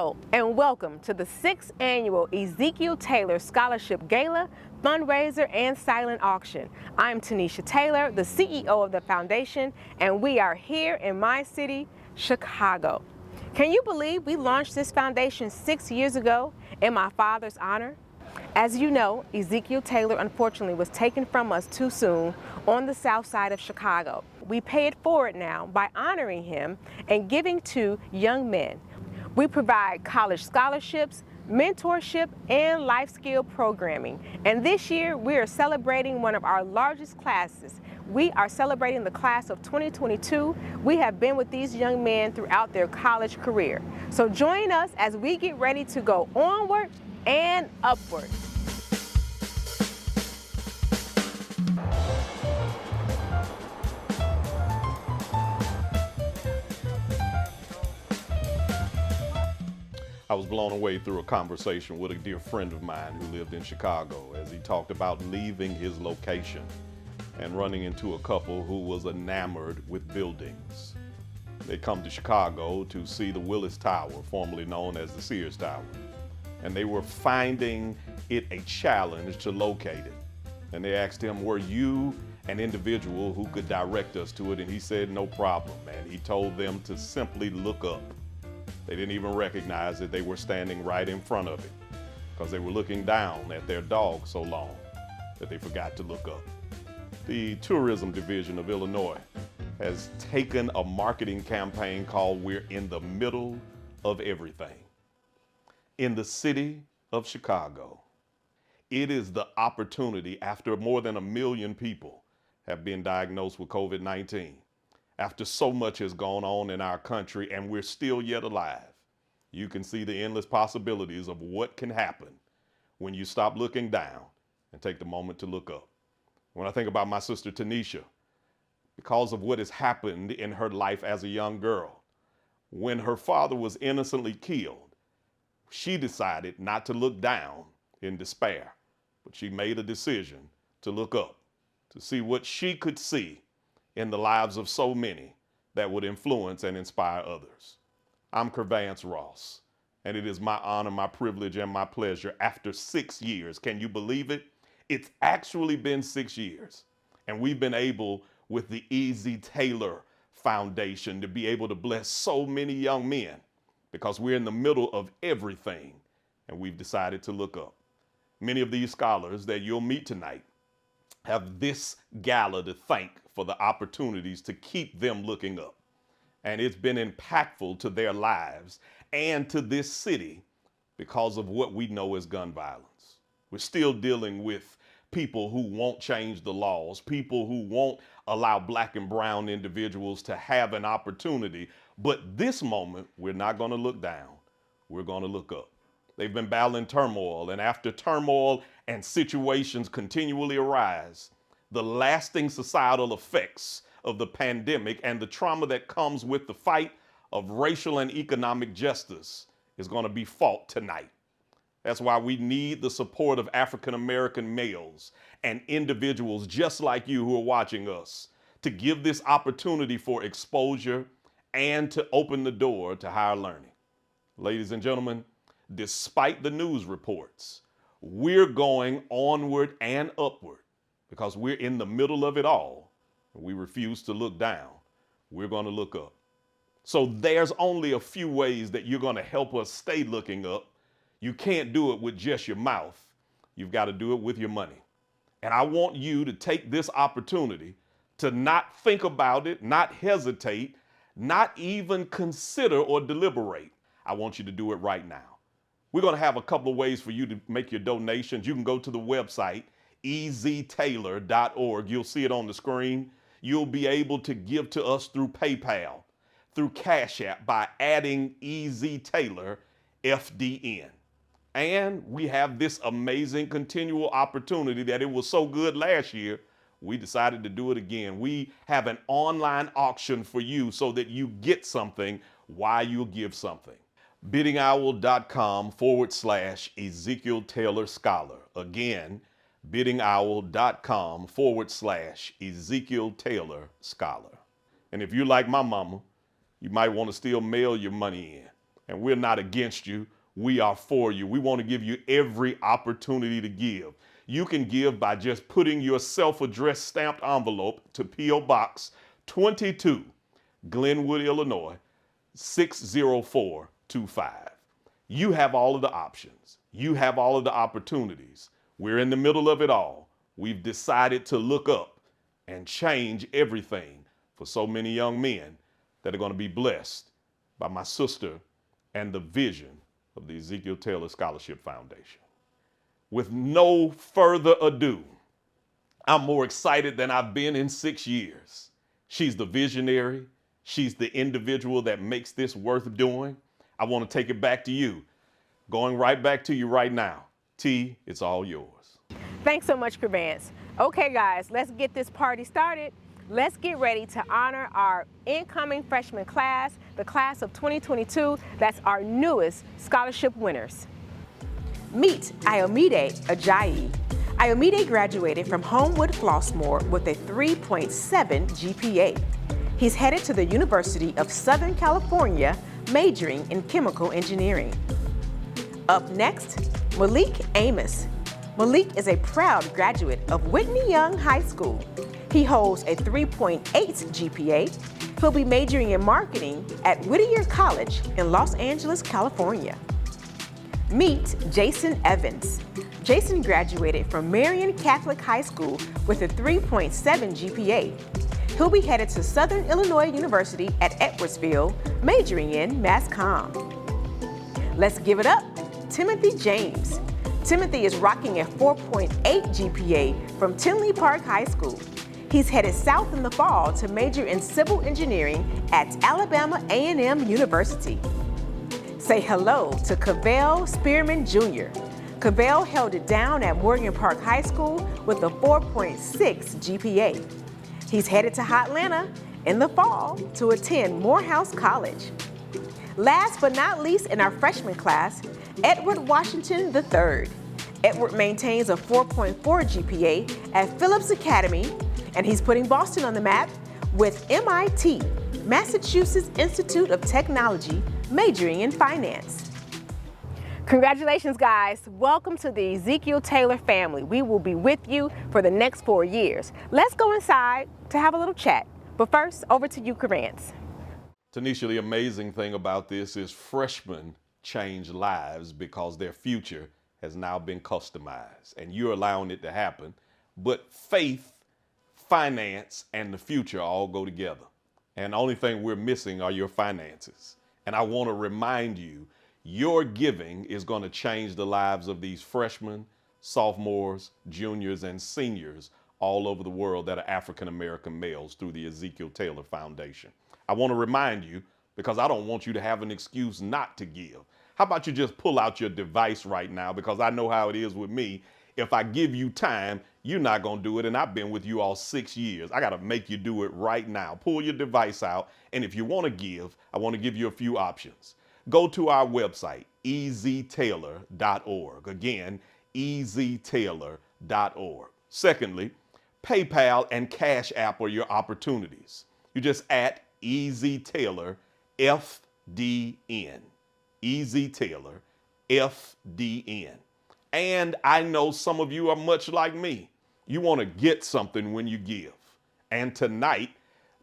Hello and welcome to the 6th annual EZTaylor Scholarship Gala, Fundraiser and Silent Auction. I'm Tanisha Taylor, the CEO of the foundation, and we are here in my city, Chicago. Can you believe we launched this foundation 6 years ago in my father's honor? As you know, Ezekiel Taylor unfortunately was taken from us too soon on the south side of Chicago. We pay it forward now by honoring him and giving to young men. We provide college scholarships, mentorship, and life skill programming. And this year, we are celebrating one of our largest classes. We are celebrating the class of 2022. We have been with these young men throughout their college career. So join us as we get ready to go onward and upward. I was blown away through a conversation with a dear friend of mine who lived in Chicago as he talked about leaving his location and running into a couple who was enamored with buildings. They come to Chicago to see the Willis Tower, formerly known as the Sears Tower, and they were finding it a challenge to locate it. And they asked him, were you an individual who could direct us to it? And he said, no problem. And he told them to simply look up. They didn't even recognize that they were standing right in front of it because they were looking down at their dog so long that they forgot to look up. The tourism division of Illinois has taken a marketing campaign called We're in the Middle of Everything. In the city of Chicago, it is the opportunity after more than 1 million people have been diagnosed with COVID-19. After so much has gone on in our country and we're still yet alive, you can see the endless possibilities of what can happen when you stop looking down and take the moment to look up. When I think about my sister Tanisha, because of what has happened in her life as a young girl, when her father was innocently killed, she decided not to look down in despair, but she made a decision to look up, to see what she could see in the lives of so many that would influence and inspire others. I'm Kervance Ross, and it is my honor, my privilege, and my pleasure after 6 years. Can you believe it? It's actually been 6 years, and we've been able, with the EZTaylor Foundation, to be able to bless so many young men because we're in the middle of everything, and we've decided to look up. Many of these scholars that you'll meet tonight have this gala to thank for the opportunities to keep them looking up. And it's been impactful to their lives and to this city because of what we know as gun violence. We're still dealing with people who won't change the laws, people who won't allow black and brown individuals to have an opportunity. But this moment, we're not going to look down. We're going to look up. They've been battling turmoil, and after turmoil and situations continually arise, the lasting societal effects of the pandemic and the trauma that comes with the fight of racial and economic justice is going to be fought tonight. That's why we need the support of African American males and individuals just like you who are watching us to give this opportunity for exposure and to open the door to higher learning. Ladies and gentlemen, despite the news reports, we're going onward and upward because we're in the middle of it all. We refuse to look down. We're going to look up. So there's only a few ways that you're going to help us stay looking up. You can't do it with just your mouth. You've got to do it with your money. And I want you to take this opportunity to not think about it, not hesitate, not even consider or deliberate. I want you to do it right now. We're going to have a couple of ways for you to make your donations. You can go to the website, EZTaylor.org. You'll see it on the screen. You'll be able to give to us through PayPal, through Cash App by adding EZTaylor FDN. And we have this amazing continual opportunity that it was so good last year, we decided to do it again. We have an online auction for you so that you get something while you give something. biddingowl.com/Ezekiel Taylor Scholar. Again, biddingowl.com/Ezekiel Taylor Scholar. And if you're like my mama, you might want to still mail your money in. And we're not against you. We are for you. We want to give you every opportunity to give. You can give by just putting your self-addressed stamped envelope to P.O. Box 22, Glenwood, Illinois, 60425. You have all of the options. You have all of the opportunities. We're in the middle of it all. We've decided to look up and change everything for so many young men that are going to be blessed by my sister and the vision of the Ezekiel Taylor Scholarship Foundation. With no further ado, I'm more excited than I've been in 6 years. She's the visionary. She's the individual that makes this worth doing. I want to take it back to you. Going right back to you right now. T, it's all yours. Thanks so much, Krivance. Okay, guys, let's get this party started. Let's get ready to honor our incoming freshman class, the class of 2022. That's our newest scholarship winners. Meet Ayomide Ajayi. Ayomide graduated from Homewood Flossmoor with a 3.7 GPA. He's headed to the University of Southern California, majoring in chemical engineering. Up next, Malik Amos. Malik is a proud graduate of Whitney Young High School. He holds a 3.8 GPA. He'll be majoring in marketing at Whittier College in Los Angeles, California. Meet Jason Evans. Jason graduated from Marian Catholic High School with a 3.7 GPA. He'll be headed to Southern Illinois University at Edwardsville, majoring in Mass Comm. Let's give it up, Timothy James. Timothy is rocking a 4.8 GPA from Tinley Park High School. He's headed south in the fall to major in civil engineering at Alabama A&M University. Say hello to Cavell Spearman Jr. Cavell held it down at Morgan Park High School with a 4.6 GPA. He's headed to Hotlanta in the fall to attend Morehouse College. Last but not least in our freshman class, Edward Washington III. Edward maintains a 4.4 GPA at Phillips Academy, and he's putting Boston on the map with MIT, Massachusetts Institute of Technology, majoring in finance. Congratulations, guys. Welcome to the Ezekiel Taylor family. We will be with you for the next 4 years. Let's go inside to have a little chat. But first, over to you, Krivance. Tanisha, the amazing thing about this is freshmen change lives because their future has now been customized, and you're allowing it to happen. But faith, finance, and the future all go together. And the only thing we're missing are your finances. And I want to remind you, your giving is going to change the lives of these freshmen, sophomores, juniors, and seniors all over the world that are African-American males through the Ezekiel Taylor Foundation. I want to remind you, because I don't want you to have an excuse not to give. How about you just pull out your device right now, because I know how it is with me. If I give you time, you're not going to do it, and I've been with you all 6 years. I got to make you do it right now. Pull your device out, and if you want to give, I want to give you a few options. Go to our website, EZTaylor.org. Again, EZTaylor.org. Secondly, PayPal and Cash App are your opportunities. You just at EZTaylor FDN. EZTaylor FDN. And I know some of you are much like me. You want to get something when you give. And tonight,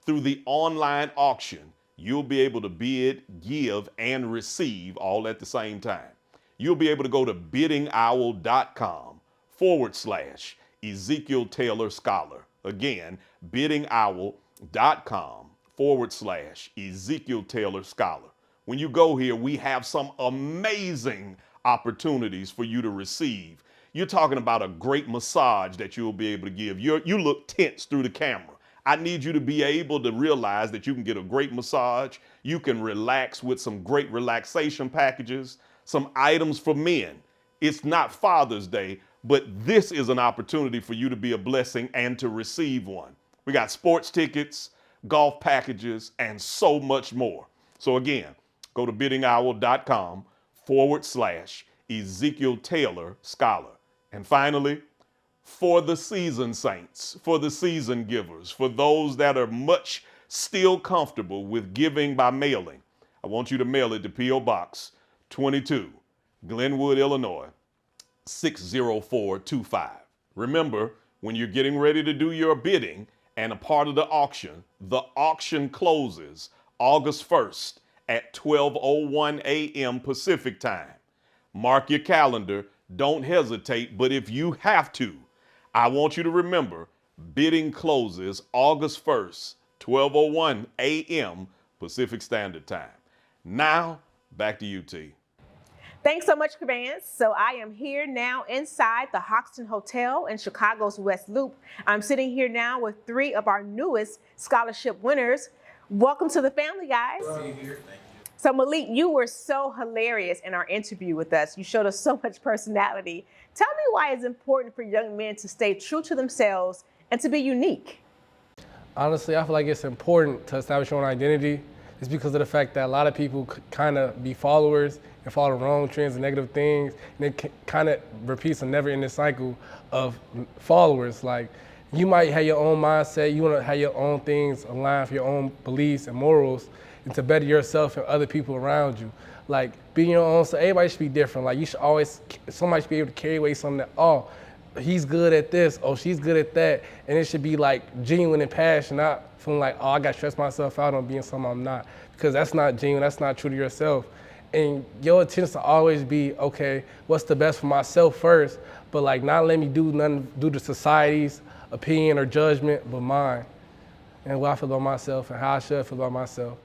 through the online auction, you'll be able to bid, give, and receive all at the same time. You'll be able to go to biddingowl.com/Ezekiel Taylor Scholar. Again, biddingowl.com/Ezekiel Taylor Scholar. When you go here, we have some amazing opportunities for you to receive. You're talking about a great massage that you'll be able to give. You look tense through the camera. I need you to be able to realize that you can get a great massage. You can relax with some great relaxation packages, some items for men. It's not Father's Day, but this is an opportunity for you to be a blessing and to receive one. We got sports tickets, golf packages, and so much more. So again, go to biddingowl.com/Ezekiel Taylor Scholar. And finally, for the seasoned saints, for the seasoned givers, for those that are much still comfortable with giving by mailing, I want you to mail it to P.O. Box 22, Glenwood, Illinois, 60425. Remember, when you're getting ready to do your bidding and a part of the auction closes August 1st at 12:01 a.m. Pacific time. Mark your calendar. Don't hesitate, but if you have to, I want you to remember, bidding closes August 1st, 12:01 a.m. Pacific Standard Time. Now, back to you, T. Thanks so much, Cabans. So I am here now inside the Hoxton Hotel in Chicago's West Loop. I'm sitting here now with 3 of our newest scholarship winners. Welcome to the family, guys. Thank you. So Malik, you were so hilarious in our interview with us. You showed us so much personality. Tell me why it's important for young men to stay true to themselves and to be unique. Honestly, I feel like it's important to establish your own identity. It's because of the fact that a lot of people kind of be followers and follow the wrong trends and negative things, and it kind of repeats a never-ending cycle of followers. Like, you might have your own mindset, you want to have your own things aligned for your own beliefs and morals, and to better yourself and other people around you. Like, being your own, so everybody should be different. Like, you should always, somebody should be able to carry away something that, oh, he's good at this, oh, she's good at that, and it should be like genuine and passionate, not feeling like, oh, I got to stress myself out on being something I'm not, because that's not genuine, that's not true to yourself. And your intention to always be, okay, what's the best for myself first, but like not let me do nothing due to society's opinion or judgment, but mine, and what I feel about myself and how I should feel about myself.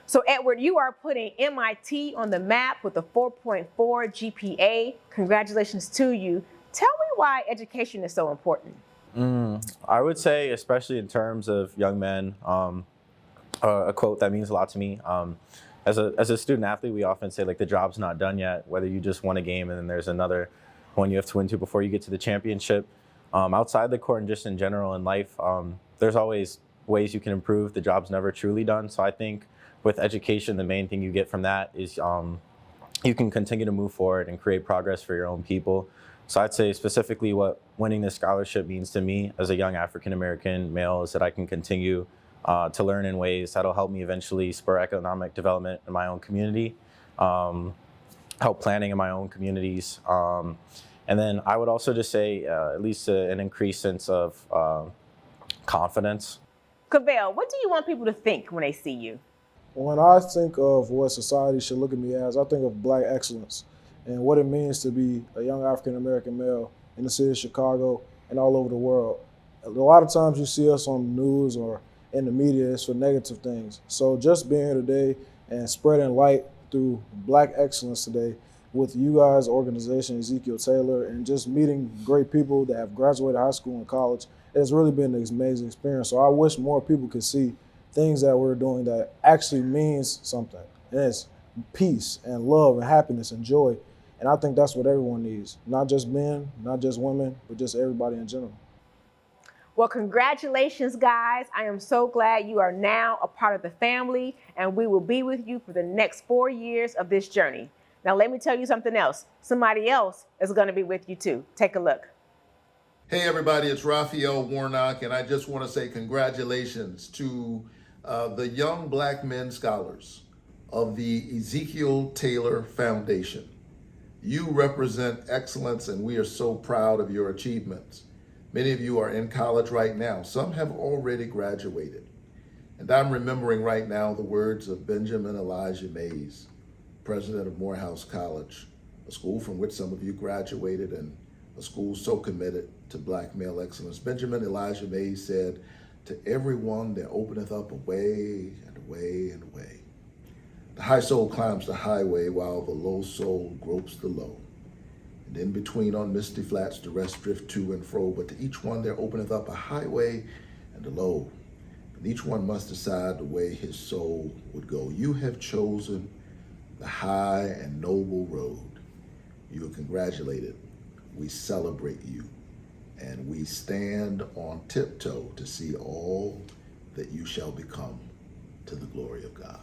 So Edward, you are putting MIT on the map with a 4.4 GPA. Congratulations to you. Tell me why education is so important. I would say, especially in terms of young men, a quote that means a lot to me. As a student athlete, we often say like the job's not done yet, whether you just won a game and then there's another one you have to win to before you get to the championship. Outside the court and just in general in life, there's always ways you can improve. The job's never truly done. So I think with education, the main thing you get from that is you can continue to move forward and create progress for your own people. So I'd say specifically what winning this scholarship means to me as a young African-American male is that I can continue to learn in ways that'll help me eventually spur economic development in my own community, help planning in my own communities. And then I would also just say at least an increased sense of confidence. Cavell, what do you want people to think when they see you? When I think of what society should look at me as, I think of Black excellence and what it means to be a young African-American male in the city of Chicago and all over the world. A lot of times you see us on the news or in the media, it's for negative things. So just being here today and spreading light through Black excellence today with you guys' organization, EZTaylor, and just meeting great people that have graduated high school and college, it's really been an amazing experience. So I wish more people could see things that we're doing that actually means something. And it's peace and love and happiness and joy. And I think that's what everyone needs. Not just men, not just women, but just everybody in general. Well, congratulations, guys. I am so glad you are now a part of the family, and we will be with you for the next 4 years of this journey. Now, let me tell you something else. Somebody else is going to be with you, too. Take a look. Hey, everybody, it's Raphael Warnock, and I just want to say congratulations to the young Black men scholars of the EZTaylor Foundation. You represent excellence, and we are so proud of your achievements. Many of you are in college right now. Some have already graduated. And I'm remembering right now the words of Benjamin Elijah Mays, president of Morehouse College, a school from which some of you graduated and a school so committed to Black male excellence. Benjamin Elijah Mays said, "To everyone there openeth up a way and a way and a way. The high soul climbs the highway while the low soul gropes the low. And in between on misty flats the rest drift to and fro, but to each one there openeth up a highway and a low. And each one must decide the way his soul would go. You have chosen the high and noble road. You are congratulated. We celebrate you. And we stand on tiptoe to see all that you shall become to the glory of God."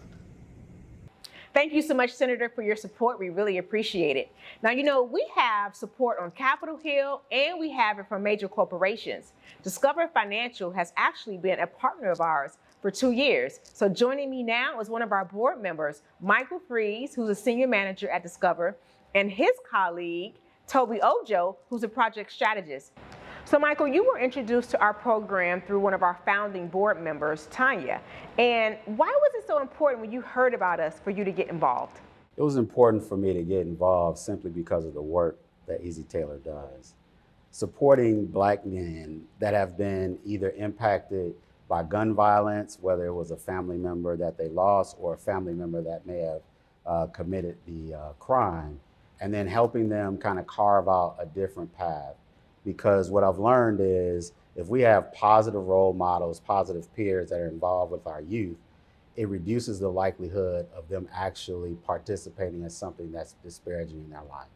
Thank you so much, Senator, for your support. We really appreciate it. Now, you know, we have support on Capitol Hill, and we have it from major corporations. Discover Financial has actually been a partner of ours for 2 years. So joining me now is one of our board members, Michael Freeze, who's a senior manager at Discover, and his colleague, Toby Ojo, who's a project strategist. So Michael, you were introduced to our program through one of our founding board members, Tanya. And why was it so important when you heard about us for you to get involved? It was important for me to get involved simply because of the work that EZTaylor does. Supporting Black men that have been either impacted by gun violence, whether it was a family member that they lost or a family member that may have committed the crime, and then helping them kind of carve out a different path. Because what I've learned is if we have positive role models, positive peers that are involved with our youth, it reduces the likelihood of them actually participating in something that's disparaging in their life.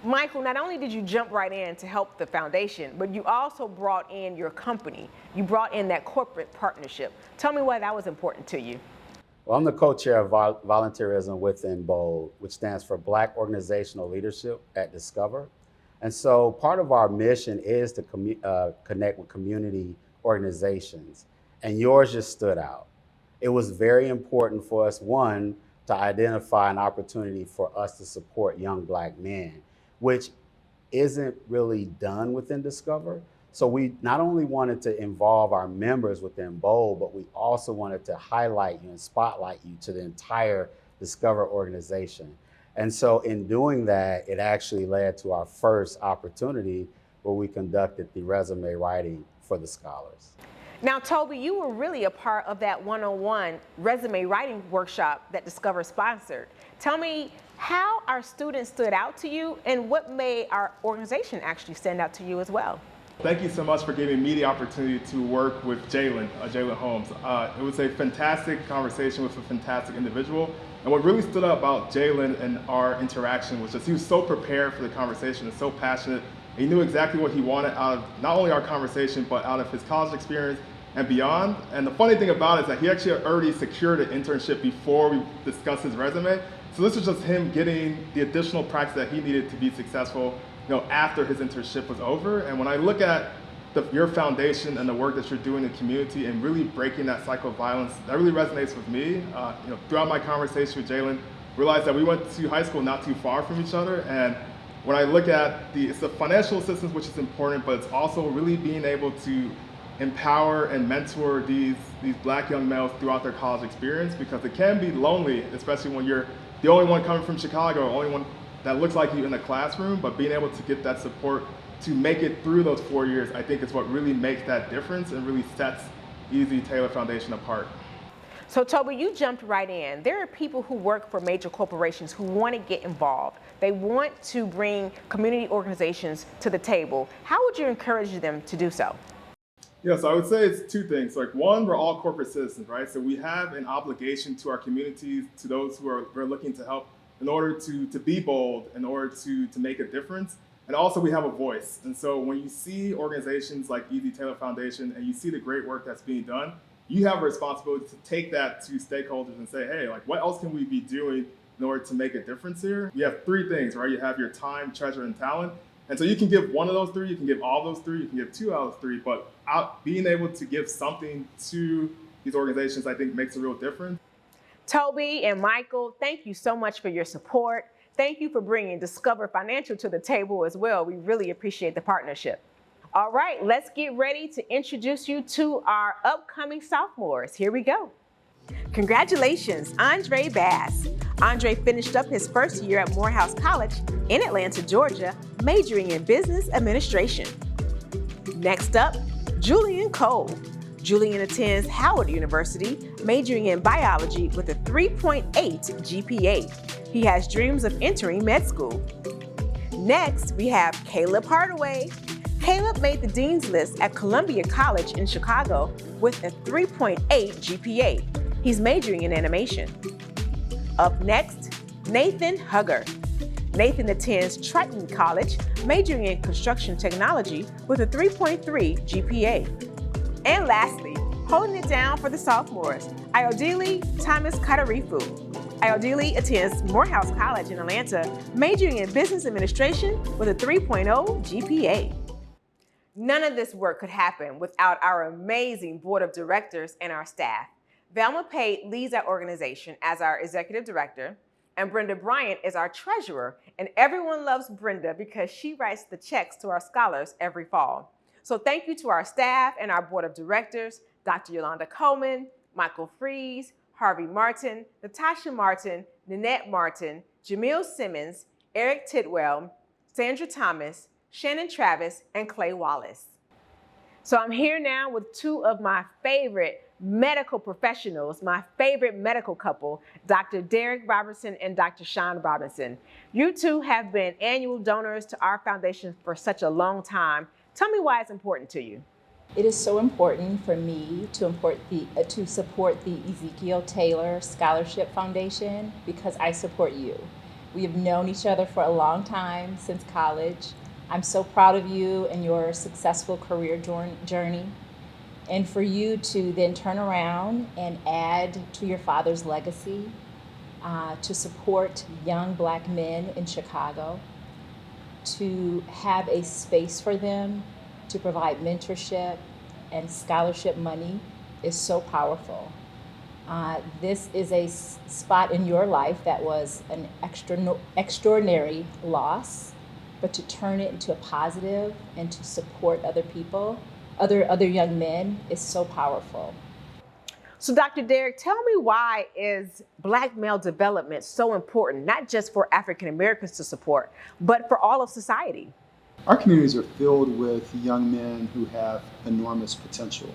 Michael, not only did you jump right in to help the foundation, but you also brought in your company. You brought in that corporate partnership. Tell me why that was important to you. Well, I'm the co-chair of Volunteerism Within BOLD, which stands for Black Organizational Leadership at Discover. And so part of our mission is to connect with community organizations, and yours just stood out. It was very important for us, one, to identify an opportunity for us to support young Black men, which isn't really done within Discover. So we not only wanted to involve our members within BOLD, but we also wanted to highlight you and spotlight you to the entire Discover organization. And so in doing that, it actually led to our first opportunity where we conducted the resume writing for the scholars. Now, Toby, you were really a part of that one-on-one resume writing workshop that Discover sponsored. Tell me how our students stood out to you and what made our organization actually stand out to you as well. Thank you so much for giving me the opportunity to work with Jalen Holmes. It was a fantastic conversation with a fantastic individual. And what really stood out about Jalen and our interaction was just he was so prepared for the conversation and so passionate. He knew exactly what he wanted out of not only our conversation, but out of his college experience and beyond. And the funny thing about it is that he actually had already secured an internship before we discussed his resume. So this was just him getting the additional practice that he needed to be successful, after his internship was over. And when I look at your foundation and the work that you're doing in the community and really breaking that cycle of violence, that really resonates with me. Throughout my conversation with Jalen, realized that we went to high school not too far from each other. And when I look at it's the financial assistance, which is important, but it's also really being able to empower and mentor these Black young males throughout their college experience, because it can be lonely, especially when you're the only one coming from Chicago, only one that looks like you in the classroom, but being able to get that support to make it through those 4 years, I think is what really makes that difference and really sets EZTaylor Foundation apart. So Toby, you jumped right in. There are people who work for major corporations who want to get involved. They want to bring community organizations to the table. How would you encourage them to do so? Yeah, so I would say it's two things. Like one, we're all corporate citizens, right? So we have an obligation to our communities, to those who are looking to help, in order to be bold, in order to make a difference. And also we have a voice. And so when you see organizations like EZTaylor Foundation and you see the great work that's being done, you have a responsibility to take that to stakeholders and say, hey, what else can we be doing in order to make a difference here? You have three things, right? You have your time, treasure, and talent. And so you can give one of those three, you can give all those three, you can give two out of those three, but being able to give something to these organizations, I think makes a real difference. Toby and Michael, thank you so much for your support. Thank you for bringing Discover Financial to the table as well. We really appreciate the partnership. All right, let's get ready to introduce you to our upcoming sophomores. Here we go. Congratulations, Andre Bass. Andre finished up his first year at Morehouse College in Atlanta, Georgia, majoring in business administration. Next up, Julian Cole. Julian attends Howard University, majoring in biology with a 3.8 GPA. He has dreams of entering med school. Next, we have Caleb Hardaway. Caleb made the Dean's List at Columbia College in Chicago with a 3.8 GPA. He's majoring in animation. Up next, Nathan Hugger. Nathan attends Triton College, majoring in construction technology with a 3.3 GPA. And lastly, holding it down for the sophomores, Ayodele Thomas Katarifu. Ayodele attends Morehouse College in Atlanta, majoring in business administration with a 3.0 GPA. None of this work could happen without our amazing board of directors and our staff. Velma Pate leads our organization as our executive director, and Brenda Bryant is our treasurer, and everyone loves Brenda because she writes the checks to our scholars every fall. So thank you to our staff and our board of directors, Dr. Yolanda Coleman, Michael Fries, Harvey Martin, Natasha Martin, Nanette Martin, Jamil Simmons, Eric Tidwell, Sandra Thomas, Shannon Travis, and Clay Wallace. So I'm here now with two of my favorite medical professionals, my favorite medical couple, Dr. Derek Robertson and Dr. Shawn Robinson. You two have been annual donors to our foundation for such a long time. Tell me why it's important to you. It is so important for me to support the Ezekiel Taylor Scholarship Foundation because I support you. We have known each other for a long time, since college. I'm so proud of you and your successful career journey. And for you to then turn around and add to your father's legacy, to support young Black men in Chicago, to have a space for them, to provide mentorship and scholarship money is so powerful. This is a spot in your life that was an extraordinary loss, but to turn it into a positive and to support other people, other young men is so powerful. So Dr. Derek, tell me, why is Black male development so important, not just for African Americans to support, but for all of society? Our communities are filled with young men who have enormous potential.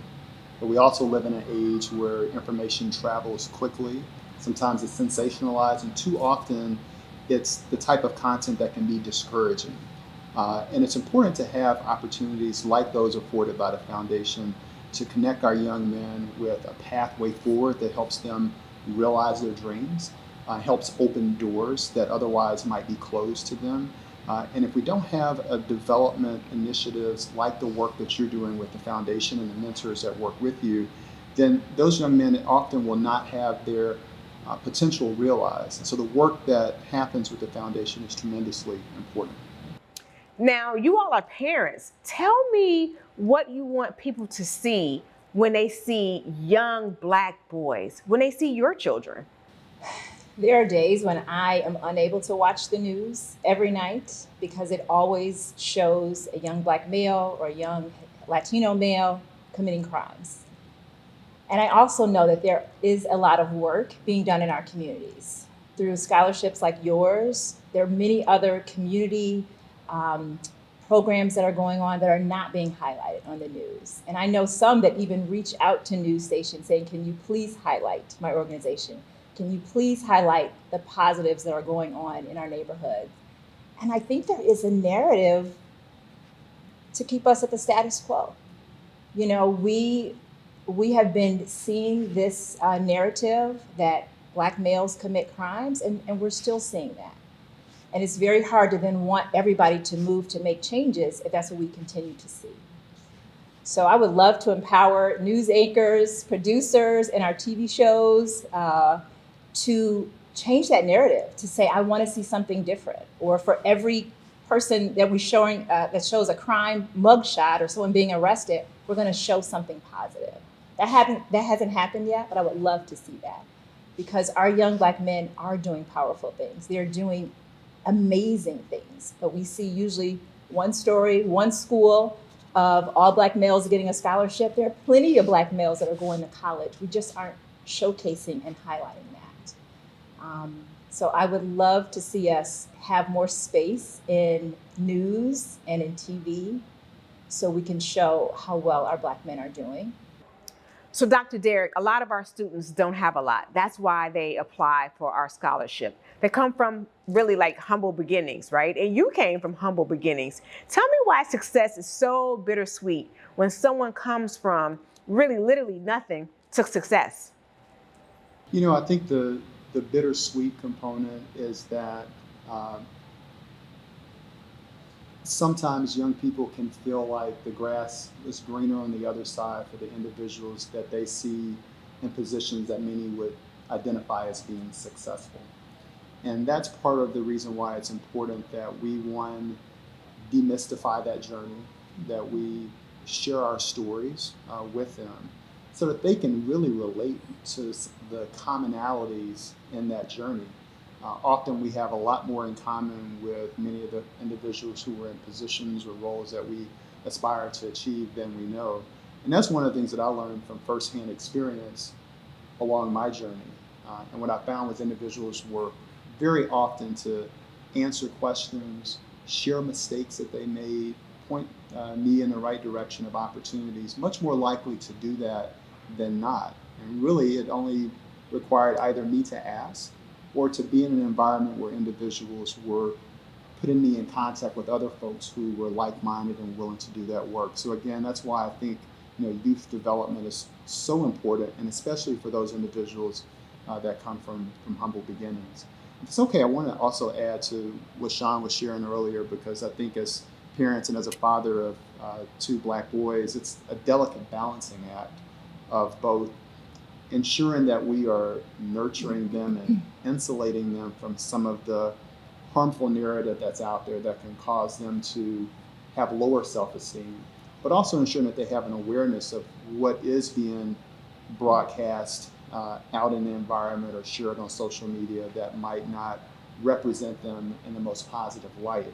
But we also live in an age where information travels quickly. Sometimes it's sensationalized, and too often it's the type of content that can be discouraging. And it's important to have opportunities like those afforded by the foundation to connect our young men with a pathway forward that helps them realize their dreams, helps open doors that otherwise might be closed to them. And if we don't have a development initiatives like the work that you're doing with the foundation and the mentors that work with you, then those young men often will not have their potential realized. And so the work that happens with the foundation is tremendously important. Now, you all are parents. Tell me what you want people to see when they see young Black boys, when they see your children. There are days when I am unable to watch the news every night because it always shows a young Black male or a young Latino male committing crimes. And I also know that there is a lot of work being done in our communities. Through scholarships like yours, there are many other community programs that are going on that are not being highlighted on the news. And I know some that even reach out to news stations saying, can you please highlight my organization? Can you please highlight the positives that are going on in our neighborhood? And I think there is a narrative to keep us at the status quo. You know, we have been seeing this narrative that Black males commit crimes, and we're still seeing that. And it's very hard to then want everybody to move to make changes if that's what we continue to see. So I would love to empower news anchors, producers, and our TV shows to change that narrative, to say, I want to see something different. Or for every person that we're showing that shows a crime mugshot or someone being arrested, we're going to show something positive. That hasn't happened yet, but I would love to see that. Because our young Black men are doing powerful things. They're doing amazing things. But we see usually one story, one school of all Black males getting a scholarship. There are plenty of Black males that are going to college. We just aren't showcasing and highlighting that. So I would love to see us have more space in news and in TV so we can show how well our Black men are doing. So Dr. Derek, a lot of our students don't have a lot. That's why they apply for our scholarship. They come from really like humble beginnings, right? And you came from humble beginnings. Tell me why success is so bittersweet when someone comes from really literally nothing to success. You know, I think the bittersweet component is that sometimes young people can feel like the grass is greener on the other side for the individuals that they see in positions that many would identify as being successful. And that's part of the reason why it's important that we, one, demystify that journey, that we share our stories with them so that they can really relate to the commonalities in that journey. Often we have a lot more in common with many of the individuals who are in positions or roles that we aspire to achieve than we know. And that's one of the things that I learned from firsthand experience along my journey. And what I found was individuals were very often to answer questions, share mistakes that they made, point me in the right direction of opportunities, much more likely to do that than not. And really, it only required either me to ask or to be in an environment where individuals were putting me in contact with other folks who were like-minded and willing to do that work. So again, that's why I think youth development is so important, and especially for those individuals that come from humble beginnings. If it's okay, I want to also add to what Shawn was sharing earlier, because I think as parents and as a father of two black boys, it's a delicate balancing act of both ensuring that we are nurturing them and insulating them from some of the harmful narrative that's out there that can cause them to have lower self-esteem, but also ensuring that they have an awareness of what is being broadcast out in the environment or shared on social media that might not represent them in the most positive light,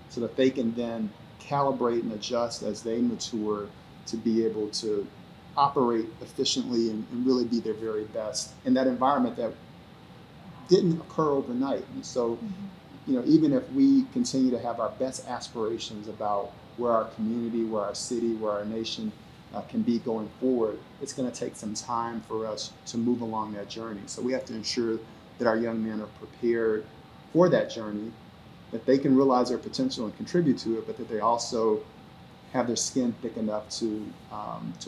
so that they can then calibrate and adjust as they mature to be able to operate efficiently and really be their very best in that environment that didn't occur overnight. And so, even if we continue to have our best aspirations about where our community, where our city, where our nation can be going forward, it's going to take some time for us to move along that journey. So we have to ensure that our young men are prepared for that journey, that they can realize their potential and contribute to it, but that they also have their skin thick enough to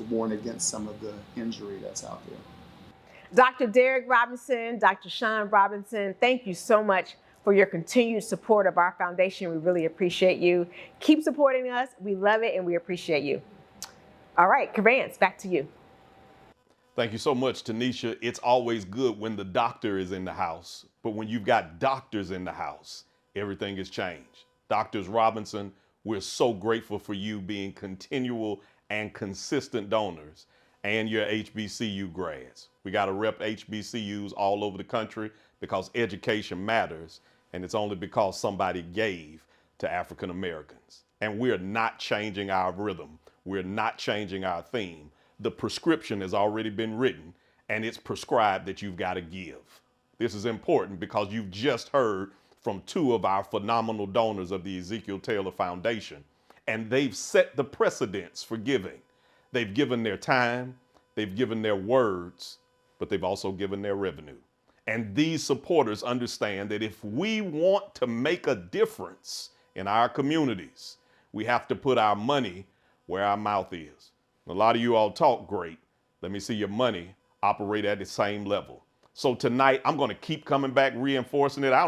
warn against some of the injury that's out there. Dr. Derek Robinson, Dr. Shawn Robinson, thank you so much for your continued support of our foundation. We really appreciate you. Keep supporting us. We love it and we appreciate you. All right, Vance, back to you. Thank you so much, Tanisha. It's always good when the doctor is in the house, but when you've got doctors in the house, everything has changed. Doctors Robinson, we're so grateful for you being continual and consistent donors and your HBCU grads. We got to rep HBCUs all over the country because education matters, and it's only because somebody gave to African Americans. And we're not changing our rhythm. We're not changing our theme. The prescription has already been written, and it's prescribed that you've got to give. This is important because you've just heard from two of our phenomenal donors of the EZTaylor Foundation, and they've set the precedence for giving. They've given their time, they've given their words, but they've also given their revenue. And these supporters understand that if we want to make a difference in our communities, we have to put our money where our mouth is. A lot of you all talk great. Let me see your money operate at the same level. So tonight, I'm going to keep coming back, reinforcing it. I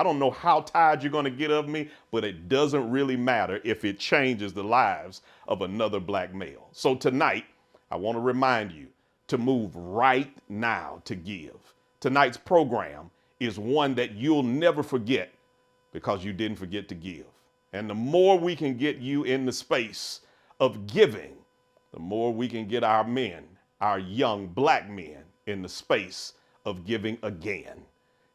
don't know how tired you're going to get of me, but it doesn't really matter if it changes the lives of another black male. So tonight, I want to remind you to move right now to give. Tonight's program is one that you'll never forget because you didn't forget to give. And the more we can get you in the space of giving, the more we can get our men, our young black men, in the space of giving again.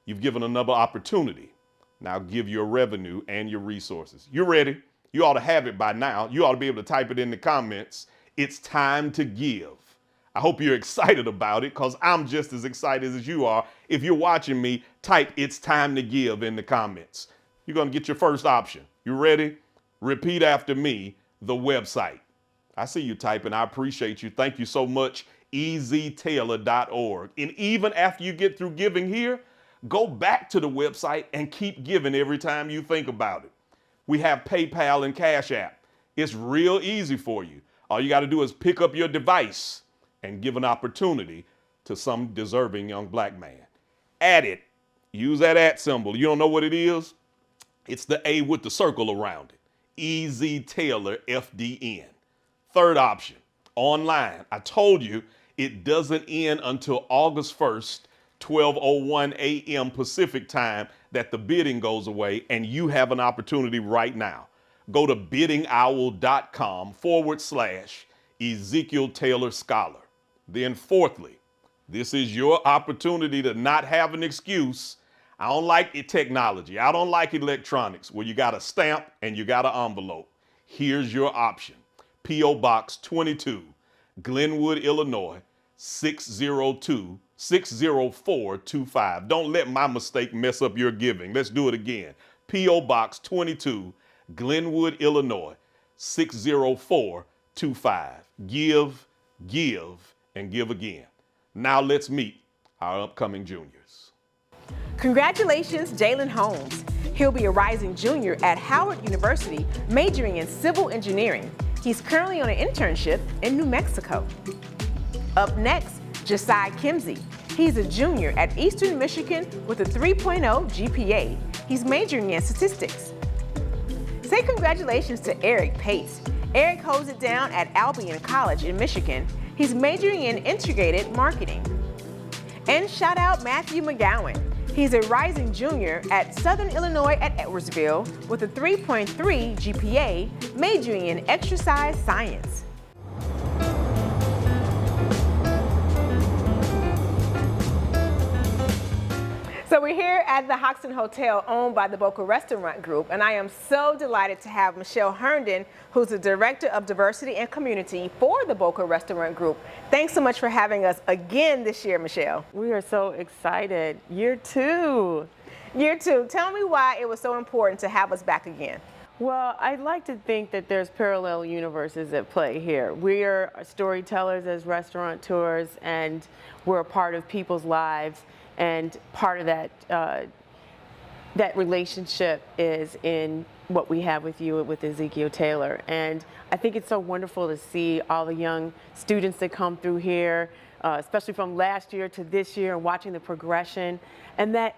You've given another opportunity. Now give your revenue and your resources. You're ready. You ought to have it by now. You ought to be able to type it in the comments. It's time to give. I hope you're excited about it because I'm just as excited as you are. If you're watching me, type "it's time to give" in the comments. You're going to get your first option. You ready? Repeat after me, the website. I see you typing. I appreciate you. Thank you so much. EZTaylor.org. And even after you get through giving here, go back to the website and keep giving every time you think about it. We have PayPal and Cash App. It's real easy for you. All you got to do is pick up your device and give an opportunity to some deserving young black man. Add it. Use that @ symbol. You don't know what it is? It's the A with the circle around it. EZTaylor FDN. Third option, online. I told you it doesn't end until August 1st, 12:01 a.m. Pacific time that the bidding goes away, and you have an opportunity right now. go to biddingowl.com/Ezekiel Taylor Scholar. Then fourthly, this is your opportunity to not have an excuse. I don't like technology. I don't like electronics where you got a stamp and you got an envelope. Here's your option. P.O. Box 22, Glenwood, Illinois, 60425. Don't let my mistake mess up your giving. Let's do it again. P.O. Box 22, Glenwood, Illinois, 60425. Give, and give again. Now let's meet our upcoming juniors. Congratulations, Jalen Holmes. He'll be a rising junior at Howard University, majoring in civil engineering. He's currently on an internship in New Mexico. Up next, Josiah Kimsey. He's a junior at Eastern Michigan with a 3.0 GPA. He's majoring in statistics. Say congratulations to Eric Pace. Eric holds it down at Albion College in Michigan. He's majoring in integrated marketing. And shout out Matthew McGowan. He's a rising junior at Southern Illinois at Edwardsville with a 3.3 GPA, majoring in exercise science. So we're here at the Hoxton Hotel owned by the Boca Restaurant Group, and I am so delighted to have Michelle Herndon, who's the Director of Diversity and Community for the Boca Restaurant Group. Thanks so much for having us again this year, Michelle. We are so excited. Year two. Year two. Tell me why it was so important to have us back again. Well, I'd like to think that there's parallel universes at play here. We are storytellers as restaurateurs, and we're a part of people's lives. And part of that that relationship is in what we have with you with Ezekiel Taylor. And I think it's so wonderful to see all the young students that come through here, especially from last year to this year, and watching the progression. And that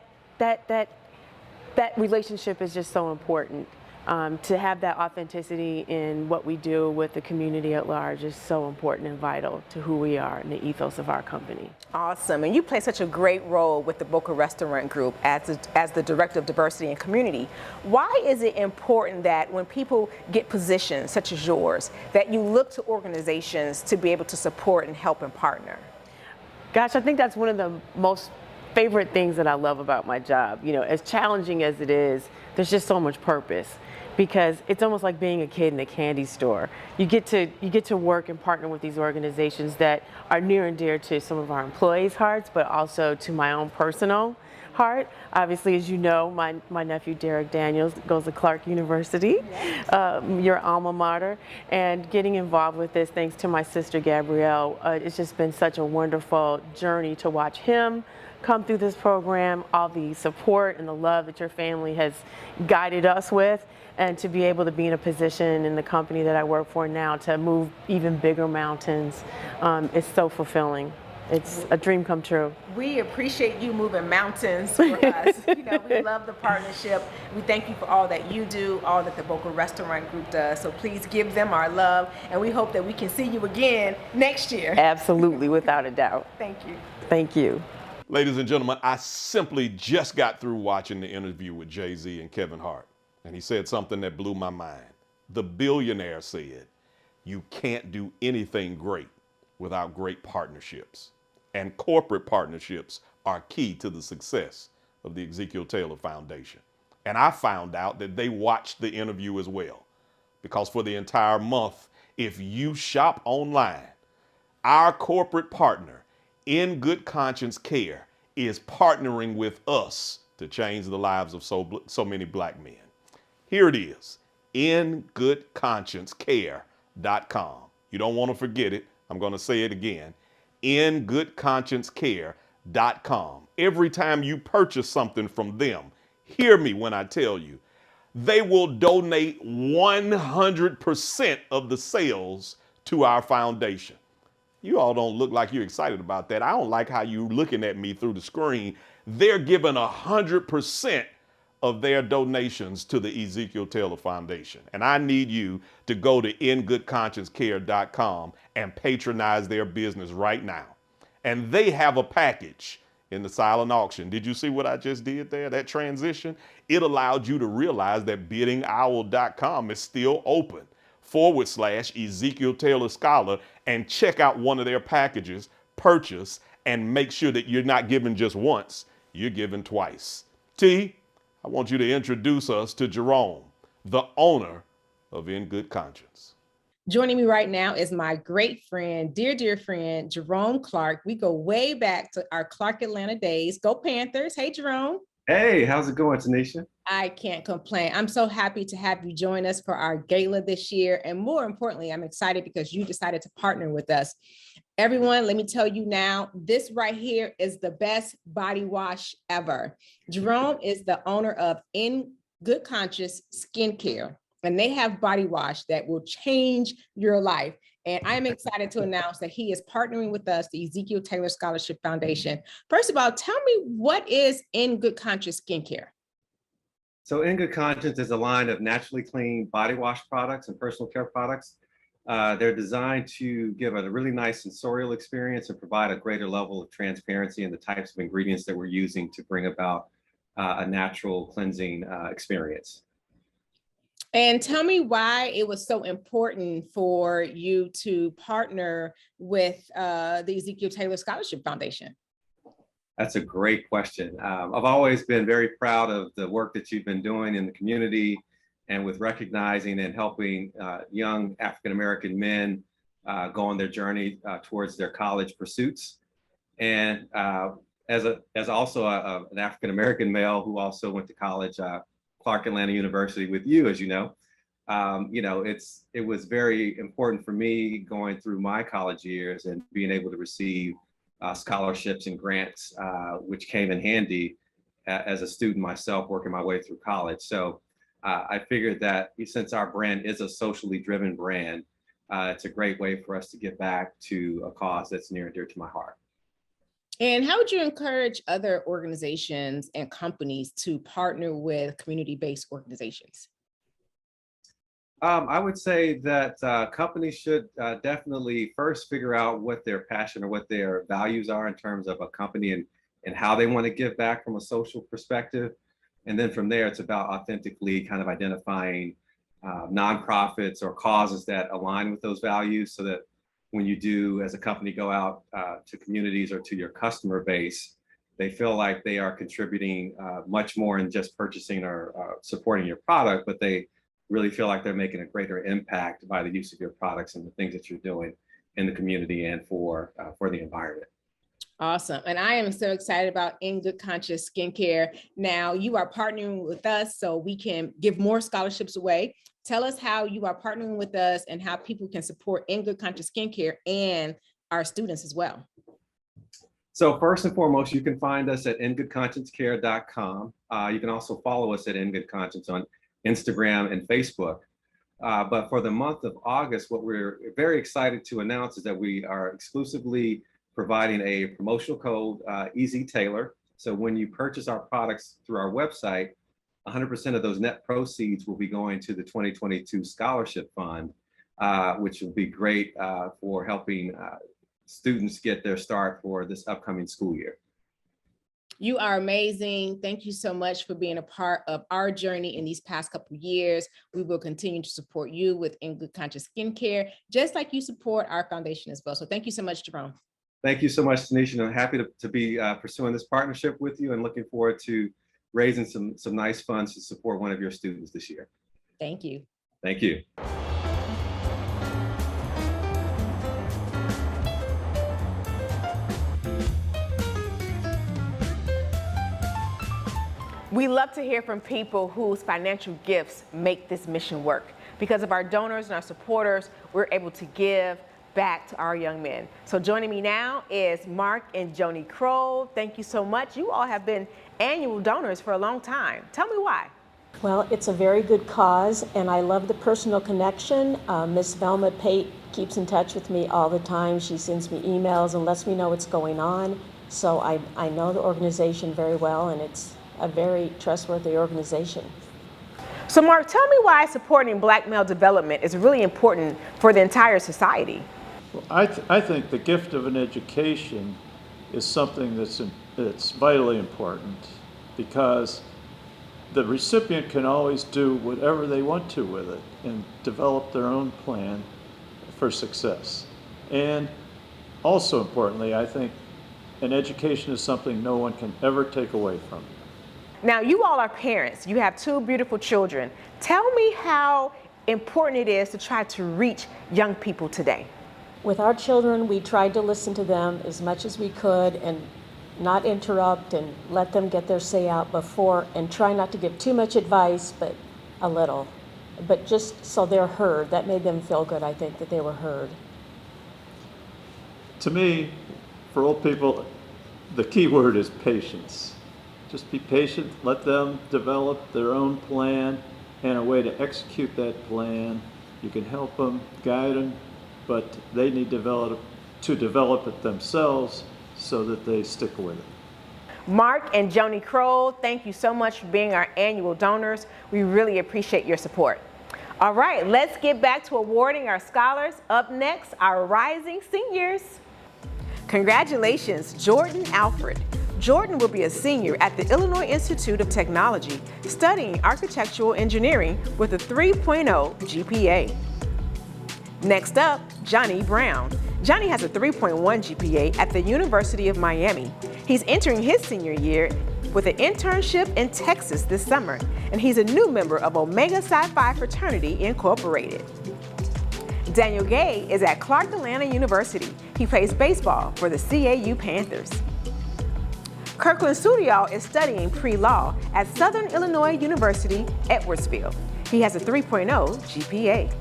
relationship is just so important. To have that authenticity in what we do with the community at large is so important and vital to who we are and the ethos of our company. Awesome, and you play such a great role with the Boca Restaurant Group as the Director of Diversity and Community. Why is it important that when people get positions such as yours, that you look to organizations to be able to support and help and partner? Gosh, I think that's one of the most favorite things that I love about my job. You know, as challenging as it is, there's just so much purpose. Because it's almost like being a kid in a candy store. You get to work and partner with these organizations that are near and dear to some of our employees' hearts, but also to my own personal heart. Obviously, as you know, my nephew Derek Daniels goes to Clark University, your alma mater, and getting involved with this thanks to my sister Gabrielle. It's just been such a wonderful journey to watch him come through this program, all the support and the love that your family has guided us with, and to be able to be in a position in the company that I work for now to move even bigger mountains is so fulfilling. It's a dream come true. We appreciate you moving mountains for us. You know, we love the partnership. We thank you for all that you do, all that the Boca Restaurant Group does. So please give them our love, and we hope that we can see you again next year. Absolutely, without a doubt. Thank you. Thank you. Ladies and gentlemen, I simply just got through watching the interview with Jay-Z and Kevin Hart, and he said something that blew my mind. The billionaire said, you can't do anything great without great partnerships. And corporate partnerships are key to the success of the Ezekiel Taylor Foundation. And I found out that they watched the interview as well, because for the entire month, if you shop online, our corporate partner, In Good Conscience Care, is partnering with us to change the lives of so many black men. Here it is, ingoodconsciencecare.com. You don't want to forget it. I'm going to say it again, ingoodconsciencecare.com. Every time you purchase something from them, hear me when I tell you, they will donate 100% of the sales to our foundation. You all don't look like you're excited about that. I don't like how you're looking at me through the screen. They're giving 100% of their donations to the Ezekiel Taylor Foundation. And I need you to go to ingoodconsciencecare.com and patronize their business right now. And they have a package. in the silent auction. Did you see what I just did there? That transition? It allowed you to realize that biddingowl.com is still open / Ezekiel Taylor Scholar, and check out one of their packages, purchase, and make sure that you're not giving just once, you're giving twice. T, I want you to introduce us to Jerome, the owner of In Good Conscience. Joining me right now is my great friend, dear friend, Jerome Clark. We go way back to our Clark Atlanta days. Go Panthers. Hey, Jerome. Hey, how's it going, Tanisha? I can't complain. I'm so happy to have you join us for our gala this year. And more importantly, I'm excited because you decided to partner with us. Everyone, let me tell you now, this right here is the best body wash ever. Jerome is the owner of In Good Conscience Skincare, and they have body wash that will change your life. And I'm excited to announce that he is partnering with us, the Ezekiel Taylor Scholarship Foundation. First of all, tell me, what is In Good Conscience Skincare? So In Good Conscience is a line of naturally clean body wash products and personal care products. They're designed to give a really nice sensorial experience and provide a greater level of transparency in the types of ingredients that we're using to bring about a natural cleansing experience. And tell me why it was so important for you to partner with the Ezekiel Taylor Scholarship Foundation. That's a great question. I've always been very proud of the work that you've been doing in the community and with recognizing and helping young African-American men go on their journey towards their college pursuits. And as also an African-American male who also went to college, Clark Atlanta University with you, as you know, it was very important for me going through my college years and being able to receive scholarships and grants, which came in handy as a student myself working my way through college. So I figured that since our brand is a socially driven brand, it's a great way for us to get back to a cause that's near and dear to my heart. And how would you encourage other organizations and companies to partner with community-based organizations? I would say that companies should definitely first figure out what their passion or what their values are in terms of a company and how they want to give back from a social perspective. And then from there, it's about authentically kind of identifying nonprofits or causes that align with those values, so that when you do, as a company, go out to communities or to your customer base, they feel like they are contributing much more than just purchasing or supporting your product, but they really feel like they're making a greater impact by the use of your products and the things that you're doing in the community and for the environment. Awesome. And I am so excited about In Good Conscience Skincare. Now, you are partnering with us so we can give more scholarships away. Tell us how you are partnering with us and how people can support In Good Conscience Skincare and our students as well. So first and foremost, you can find us at ingoodconsciencecare.com. You can also follow us at In Good Conscience on Instagram and Facebook. But for the month of August, what we're very excited to announce is that we are exclusively providing a promotional code, EZTaylor. So when you purchase our products through our website, 100% of those net proceeds will be going to the 2022 Scholarship Fund, which will be great for helping students get their start for this upcoming school year. You are amazing. Thank you so much for being a part of our journey in these past couple of years. We will continue to support you with In Good Conscience Skincare, just like you support our foundation as well. So thank you so much, Jerome. Thank you so much, Tanisha. I'm happy to be pursuing this partnership with you and looking forward to raising some nice funds to support one of your students this year. Thank you. Thank you. We love to hear from people whose financial gifts make this mission work. Because of our donors and our supporters, we're able to give back to our young men. So joining me now is Mark and Joni Kroll. Thank you so much. You all have been annual donors for a long time. Tell me why. Well, it's a very good cause, and I love the personal connection. Miss Velma Pate keeps in touch with me all the time. She sends me emails and lets me know what's going on. So I know the organization very well, and it's a very trustworthy organization. So Mark, tell me why supporting Black male development is really important for the entire society. Well, I think the gift of an education is something that's it's vitally important because the recipient can always do whatever they want to with it and develop their own plan for success. And also importantly, I think an education is something no one can ever take away from you. Now, you all are parents. You have 2 beautiful children. Tell me how important it is to try to reach young people today. With our children, we tried to listen to them as much as we could and not interrupt and let them get their say out before, and try not to give too much advice, but a little. But just so they're heard, that made them feel good, I think, that they were heard. To me, for old people, the key word is patience. Just be patient, let them develop their own plan and a way to execute that plan. You can help them, guide them, but they need to develop it themselves so that they stick with it. Mark and Joni Kroll, thank you so much for being our annual donors. We really appreciate your support. All right, let's get back to awarding our scholars. Up next, our rising seniors. Congratulations, Jordan Alfred. Jordan will be a senior at the Illinois Institute of Technology, studying architectural engineering with a 3.0 GPA. Next up, Johnny Brown. Johnny has a 3.1 GPA at the University of Miami. He's entering his senior year with an internship in Texas this summer, and he's a new member of Omega Psi Phi Fraternity Incorporated. Daniel Gay is at Clark Atlanta University. He plays baseball for the CAU Panthers. Kirkland Studial is studying pre-law at Southern Illinois University, Edwardsville. He has a 3.0 GPA.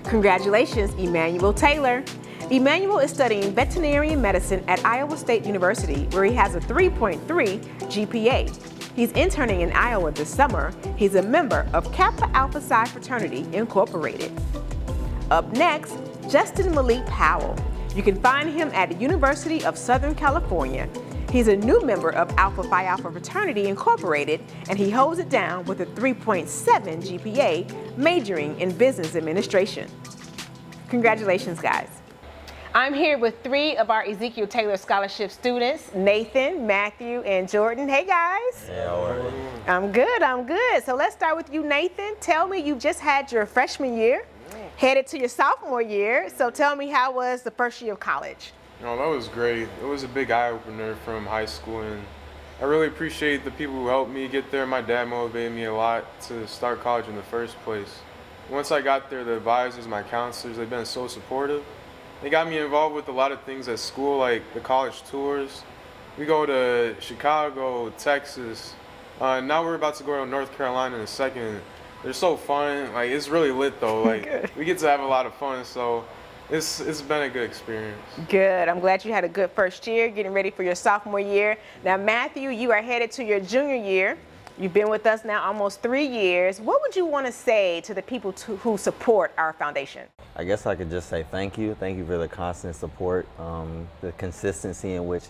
Congratulations, Emmanuel Taylor. Emmanuel is studying veterinary medicine at Iowa State University, where he has a 3.3 GPA. He's interning in Iowa this summer. He's a member of Kappa Alpha Psi Fraternity Incorporated. Up next, Justin Malik Powell. You can find him at the University of Southern California. He's a new member of Alpha Phi Alpha Fraternity Incorporated, and he holds it down with a 3.7 GPA, majoring in business administration. Congratulations, guys. I'm here with 3 of our Ezekiel Taylor Scholarship students, Nathan, Matthew, and Jordan. Hey, guys. Hey, how are you? I'm good. So let's start with you, Nathan. Tell me, you just had your freshman year, headed to your sophomore year. So tell me, how was the first year of college? No, that was great. It was a big eye-opener from high school, and I really appreciate the people who helped me get there. My dad motivated me a lot to start college in the first place. Once I got there, the advisors, my counselors, they've been so supportive. They got me involved with a lot of things at school, like the college tours. We go to Chicago, Texas. Now we're about to go to North Carolina in a second. They're so fun. Like, it's really lit though. Like, we get to have a lot of fun. So it's been a good experience. Good. I'm glad you had a good first year, getting ready for your sophomore year. Now, Matthew, you are headed to your junior year. You've been with us now almost 3 years. What would you want to say to the people who support our foundation? I guess I could just say thank you. Thank you for the constant support, the consistency in which,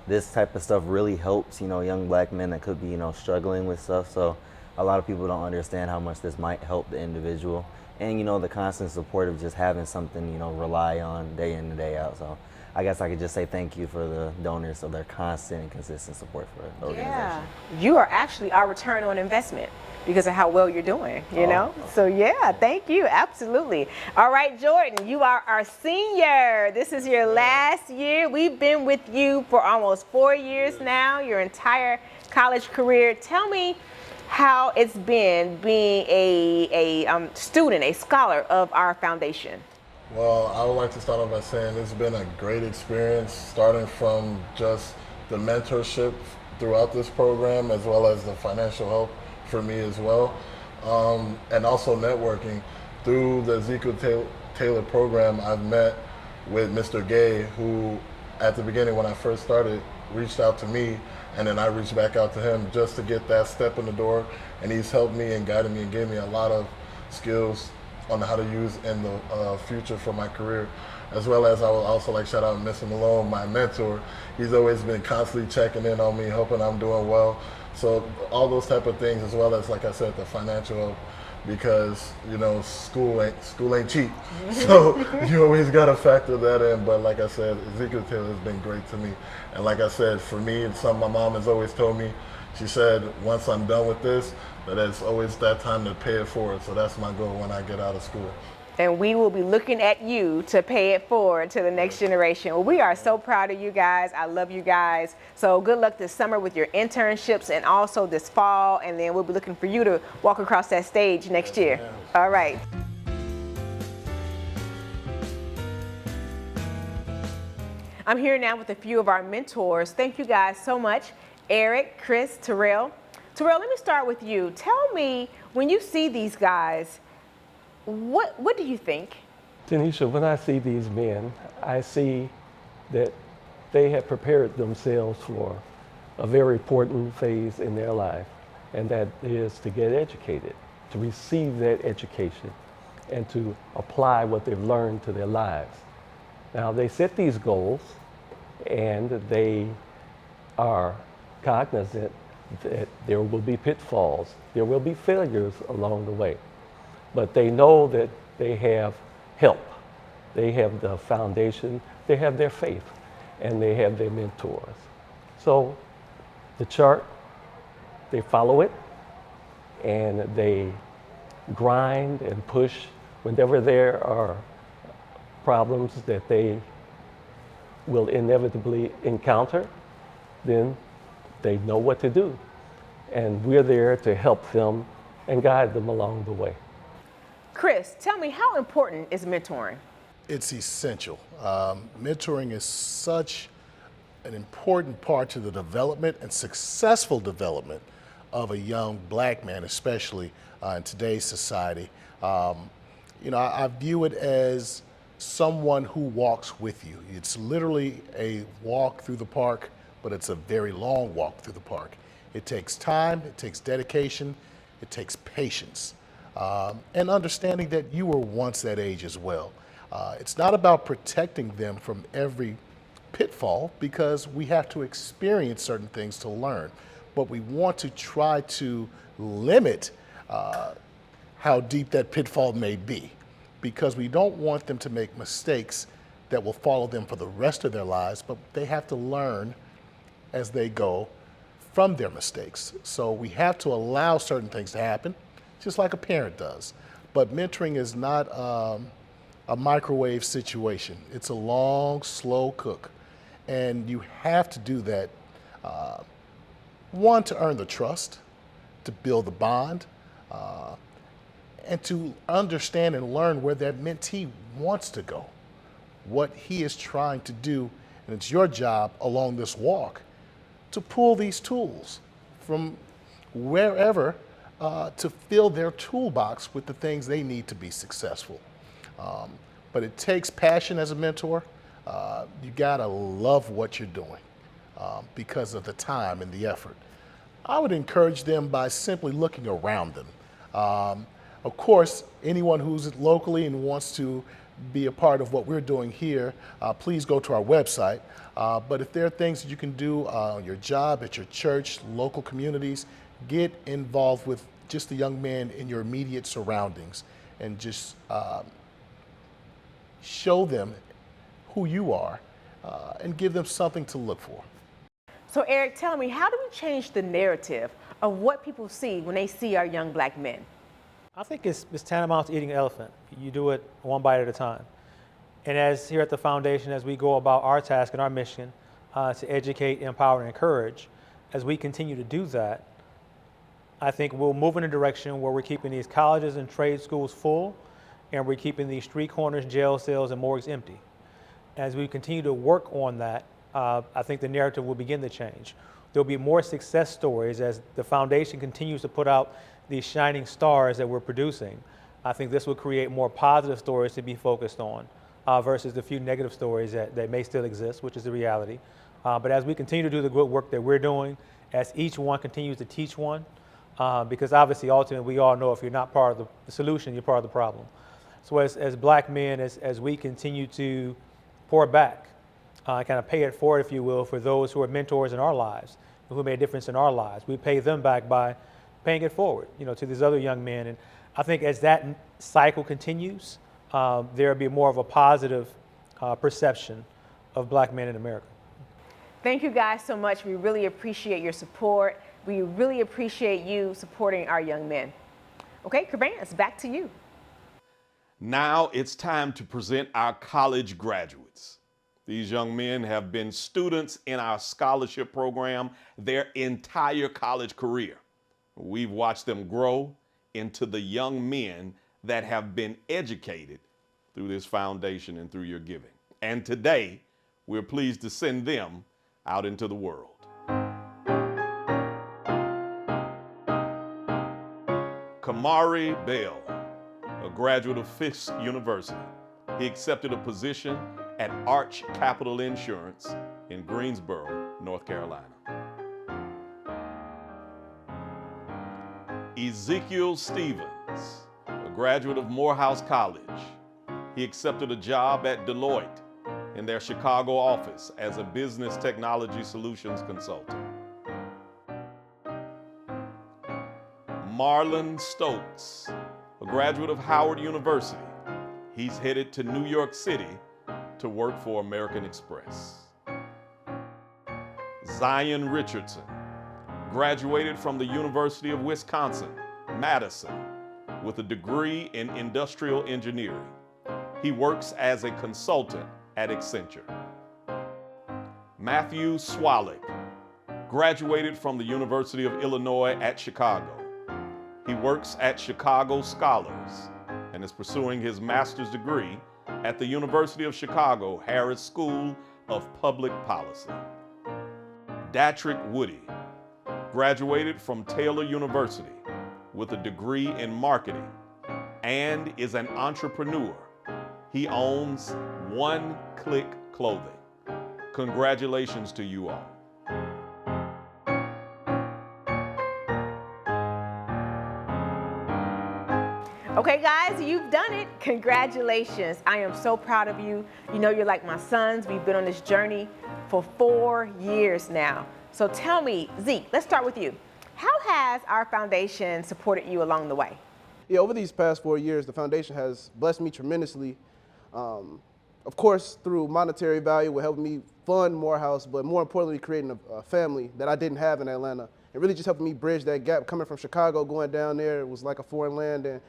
this type of stuff really helps, young black men that could be, struggling with stuff. So a lot of people don't understand how much this might help the individual. And, the constant support of just having something, rely on day in and day out. So I guess I could just say thank you for the donors for their constant and consistent support for the organization. Yeah, you are actually our return on investment because of how well you're doing, you know? So yeah, thank you, absolutely. All right, Jordan, you are our senior. This is your last year. We've been with you for almost 4 years now, your entire college career. Tell me how it's been being a student, a scholar of our foundation. Well, I would like to start off by saying it's been a great experience, starting from just the mentorship throughout this program, as well as the financial help for me as well, and also networking. Through the Ezekiel Taylor program, I've met with Mr. Gay, who at the beginning when I first started reached out to me, and then I reached back out to him just to get that step in the door, and he's helped me and guided me and gave me a lot of skills on how to use in the future for my career, as well as I would also like shout out Mr. Malone, my mentor. He's always been constantly checking in on me, hoping I'm doing well. So all those type of things, as well as, like I said, the financial help because school ain't cheap. So you always got to factor that in. But like I said, Ezekiel Taylor has been great to me. And like I said, for me, it's something my mom has always told me. She said, once I'm done with this, that it's always that time to pay it forward. So that's my goal when I get out of school. And we will be looking at you to pay it forward to the next generation. Well, we are so proud of you guys. I love you guys. So good luck this summer with your internships and also this fall. And then we'll be looking for you to walk across that stage next year. All right. I'm here now with a few of our mentors. Thank you guys so much. Eric, Chris, Terrell. Terrell, let me start with you. Tell me, when you see these guys, what do you think? Tanisha, when I see these men, I see that they have prepared themselves for a very important phase in their life, and that is to get educated, to receive that education, and to apply what they've learned to their lives. Now, they set these goals, and they are cognizant that there will be pitfalls, there will be failures along the way. But they know that they have help. They have the foundation, they have their faith, and they have their mentors. So the chart, they follow it, and they grind and push whenever there are problems that they will inevitably encounter, then they know what to do. And we're there to help them and guide them along the way. Chris, tell me, how important is mentoring? It's essential. Mentoring is such an important part to the development and successful development of a young black man, especially in today's society. I view it as someone who walks with you. It's literally a walk through the park, but it's a very long walk through the park. It takes time, it takes dedication, it takes patience. And understanding that you were once that age as well. It's not about protecting them from every pitfall, because we have to experience certain things to learn, but we want to try to limit how deep that pitfall may be, because we don't want them to make mistakes that will follow them for the rest of their lives, but they have to learn as they go from their mistakes. So we have to allow certain things to happen, just like a parent does. But mentoring is not a microwave situation. It's a long, slow cook. And you have to do that, one, to earn the trust, to build the bond, and to understand and learn where that mentee wants to go, what he is trying to do. And it's your job along this walk to pull these tools from wherever to fill their toolbox with the things they need to be successful. But it takes passion as a mentor. You gotta love what you're doing because of the time and the effort. I would encourage them by simply looking around them. Of course, anyone who's locally and wants to be a part of what we're doing here, please go to our website. But if there are things that you can do on your job, at your church, local communities, get involved with just the young men in your immediate surroundings and just show them who you are and give them something to look for. So Eric, tell me, how do we change the narrative of what people see when they see our young black men? I think it's tantamount to eating an elephant. You do it one bite at a time. And as here at the foundation, as we go about our task and our mission to educate, empower, and encourage, as we continue to do that, I think we'll move in a direction where we're keeping these colleges and trade schools full, and we're keeping these street corners, jail cells, and morgues empty. As we continue to work on that, I think the narrative will begin to change. There'll be more success stories as the foundation continues to put out these shining stars that we're producing. I think this will create more positive stories to be focused on versus the few negative stories that may still exist, which is the reality. But as we continue to do the good work that we're doing, as each one continues to teach one, because obviously ultimately we all know if you're not part of the solution, you're part of the problem. So as black men, as we continue to pour back, kind of pay it forward, if you will, for those who are mentors in our lives, who made a difference in our lives, we pay them back by paying it forward, to these other young men. And I think as that cycle continues, there will be more of a positive perception of black men in America. Thank you guys so much. We really appreciate your support. We really appreciate you supporting our young men. Okay, Cabrans, back to you. Now it's time to present our college graduates. These young men have been students in our scholarship program their entire college career. We've watched them grow into the young men that have been educated through this foundation and through your giving. And today, we're pleased to send them out into the world. Kamari Bell, a graduate of Fisk University. He accepted a position at Arch Capital Insurance in Greensboro, North Carolina. Ezekiel Stevens, a graduate of Morehouse College. He accepted a job at Deloitte in their Chicago office as a business technology solutions consultant. Marlon Stokes, a graduate of Howard University. He's headed to New York City to work for American Express. Zion Richardson graduated from the University of Wisconsin, Madison, with a degree in industrial engineering. He works as a consultant at Accenture. Matthew Swalik graduated from the University of Illinois at Chicago. He works at Chicago Scholars and is pursuing his master's degree at the University of Chicago Harris School of Public Policy. Datrick Woody graduated from Taylor University with a degree in marketing and is an entrepreneur. He owns One Click Clothing. Congratulations to you all. Okay, guys, you've done it. Congratulations. I am so proud of you. You know, you're like my sons. We've been on this journey for 4 years now. So tell me, Zeke, let's start with you. How has our foundation supported you along the way? Yeah, over these past 4 years, the foundation has blessed me tremendously. Of course, through monetary value, with helping me fund Morehouse, but more importantly, creating a family that I didn't have in Atlanta. And really just helping me bridge that gap. Coming from Chicago, going down there, it was like a foreign land. And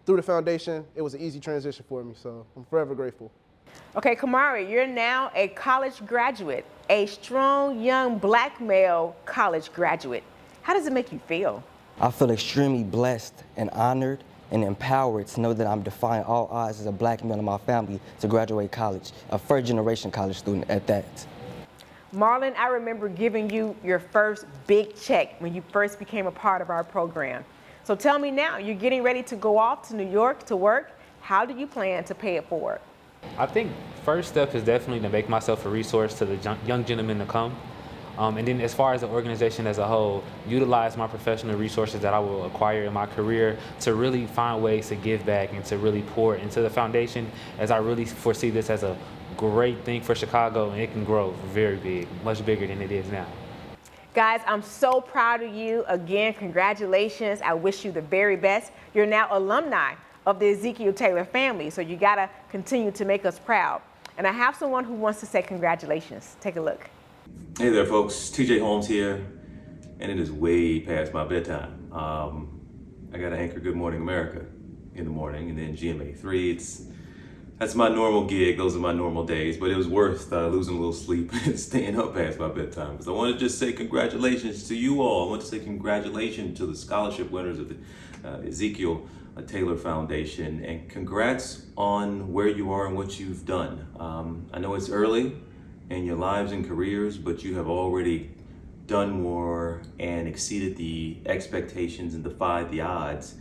through the foundation, it was an easy transition for me. So I'm forever grateful. Okay, Kamari, you're now a college graduate, a strong young black male college graduate. How does it make you feel? I feel extremely blessed and honored and empowered to know that I'm defying all odds as a black male in my family to graduate college, a first-generation college student at that. Marlon, I remember giving you your first big check when you first became a part of our program. So tell me now, you're getting ready to go off to New York to work. How do you plan to pay it forward? I think first step is definitely to make myself a resource to the young gentlemen to come. And then as far as the organization as a whole, utilize my professional resources that I will acquire in my career to really find ways to give back and to really pour into the foundation, as I really foresee this as a great thing for Chicago, and it can grow very big, much bigger than it is now. Guys, I'm so proud of you. Again, congratulations. I wish you the very best. You're now alumni of the Ezekiel Taylor family, so you gotta continue to make us proud. And I have someone who wants to say congratulations. Take a look. Hey there, folks. TJ Holmes here, and it is way past my bedtime. I got to anchor Good Morning America in the morning, and then GMA3. That's my normal gig. Those are my normal days, but it was worth losing a little sleep and staying up past my bedtime, because I want to just say congratulations to you all. I want to say congratulations to the scholarship winners of the Ezekiel Taylor Foundation, and congrats on where you are and what you've done. I know it's early in your lives and careers, but you have already done more and exceeded the expectations and defied the odds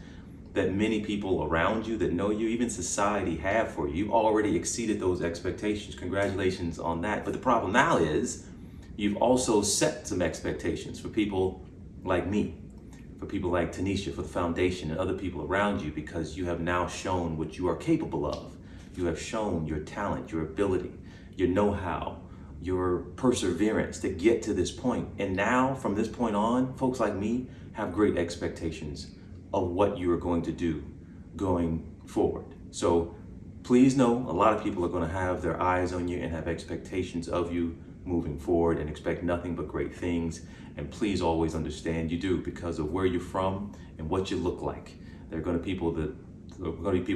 that many people around you that know you, even society, have for you. You've already exceeded those expectations. Congratulations on that. But the problem now is you've also set some expectations for people like me, for people like Tanisha, for the foundation and other people around you, because you have now shown what you are capable of. You have shown your talent, your ability, your know-how, your perseverance to get to this point. And now, from this point on, folks like me have great expectations of what you are going to do going forward. So please know a lot of people are going to have their eyes on you and have expectations of you moving forward and expect nothing but great things. And please always understand you do, because of where you're from and what you look like. There are going to be people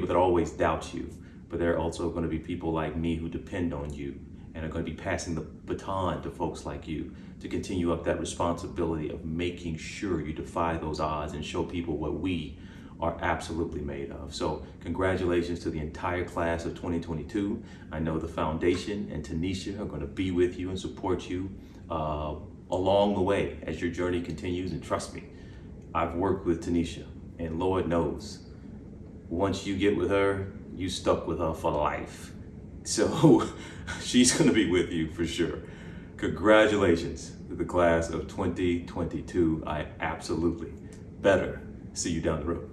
that always doubt you, but there are also going to be people like me who depend on you and are going to be passing the baton to folks like you to continue up that responsibility of making sure you defy those odds and show people what we are absolutely made of. So congratulations to the entire class of 2022. I know the foundation and Tanisha are going to be with you and support you along the way as your journey continues. And trust me, I've worked with Tanisha, and Lord knows, once you get with her, you stuck with her for life. So she's going to be with you for sure. Congratulations to the class of 2022. I absolutely better see you down the road.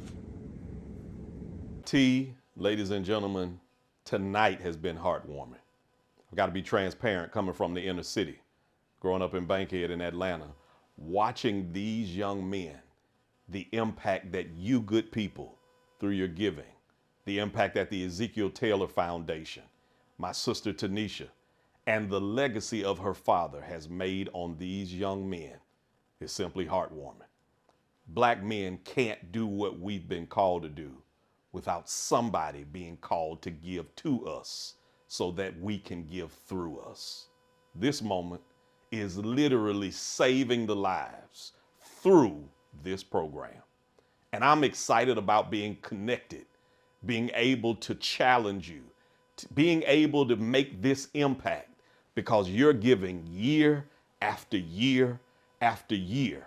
Ladies and gentlemen, tonight has been heartwarming. I've got to be transparent, coming from the inner city, growing up in Bankhead in Atlanta, watching these young men, the impact that you good people, through your giving, the impact that the EZTaylor Foundation, my sister Tanisha, and the legacy of her father has made on these young men is simply heartwarming. Black men can't do what we've been called to do without somebody being called to give to us so that we can give through us. This moment is literally saving the lives through this program. And I'm excited about being connected, being able to challenge you, being able to make this impact, because your giving year after year after year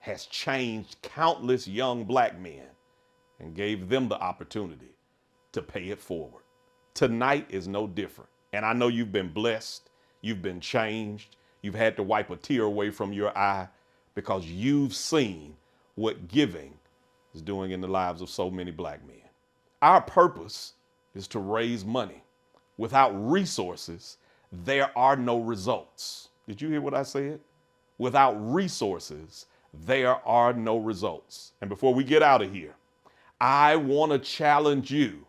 has changed countless young Black men and gave them the opportunity to pay it forward. Tonight is no different. And I know you've been blessed, you've been changed, you've had to wipe a tear away from your eye because you've seen what giving is doing in the lives of so many Black men. Our purpose is to raise money. Without resources, there are no results. Did you hear what I said? Without resources, there are no results. And before we get out of here, I want to challenge you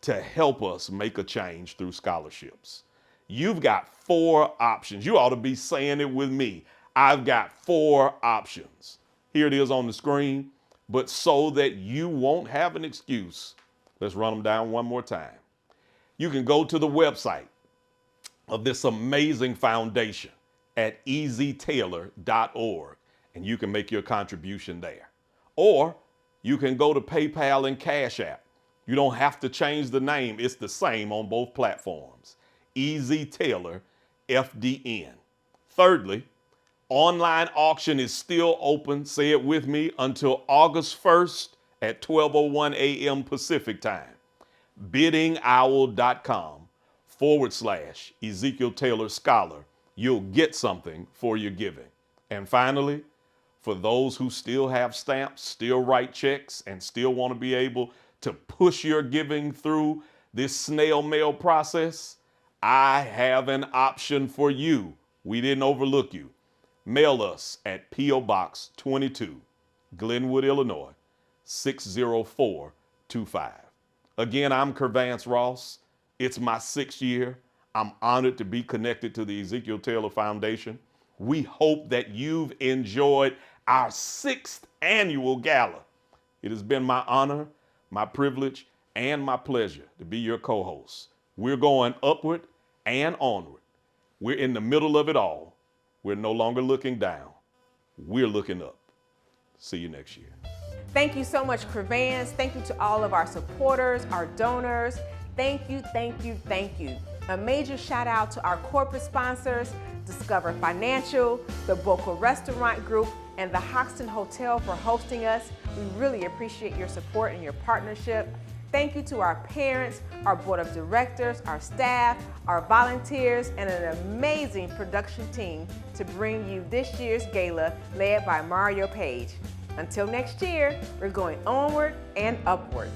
to help us make a change through scholarships. You've got 4 options. You ought to be saying it with me. I've got 4 options. Here it is on the screen, but so that you won't have an excuse, let's run them down one more time. You can go to the website of this amazing foundation at EZTaylor.org, and you can make your contribution there. Or you can go to PayPal and Cash App. You don't have to change the name. It's the same on both platforms. EZTaylor FDN. Thirdly, online auction is still open, say it with me, until August 1st at 12:01 a.m. Pacific time. biddingowl.com/EZTaylor Scholar. You'll get something for your giving. And finally, for those who still have stamps, still write checks, and still want to be able to push your giving through this snail mail process, I have an option for you. We didn't overlook you. Mail us at P.O. Box 22, Glenwood, Illinois, 60425. Again, I'm Kervance Ross. It's my 6th year. I'm honored to be connected to the EZTaylor Foundation. We hope that you've enjoyed our 6th annual gala. It has been my honor, my privilege, and my pleasure to be your co-host. We're going upward and onward. We're in the middle of it all. We're no longer looking down. We're looking up. See you next year. Thank you so much, Kervance. Thank you to all of our supporters, our donors. Thank you, thank you, thank you. A major shout out to our corporate sponsors, Discover Financial, the Boca Restaurant Group, and the Hoxton Hotel for hosting us. We really appreciate your support and your partnership. Thank you to our parents, our board of directors, our staff, our volunteers, and an amazing production team to bring you this year's gala led by Mario Page. Until next year, we're going onward and upward.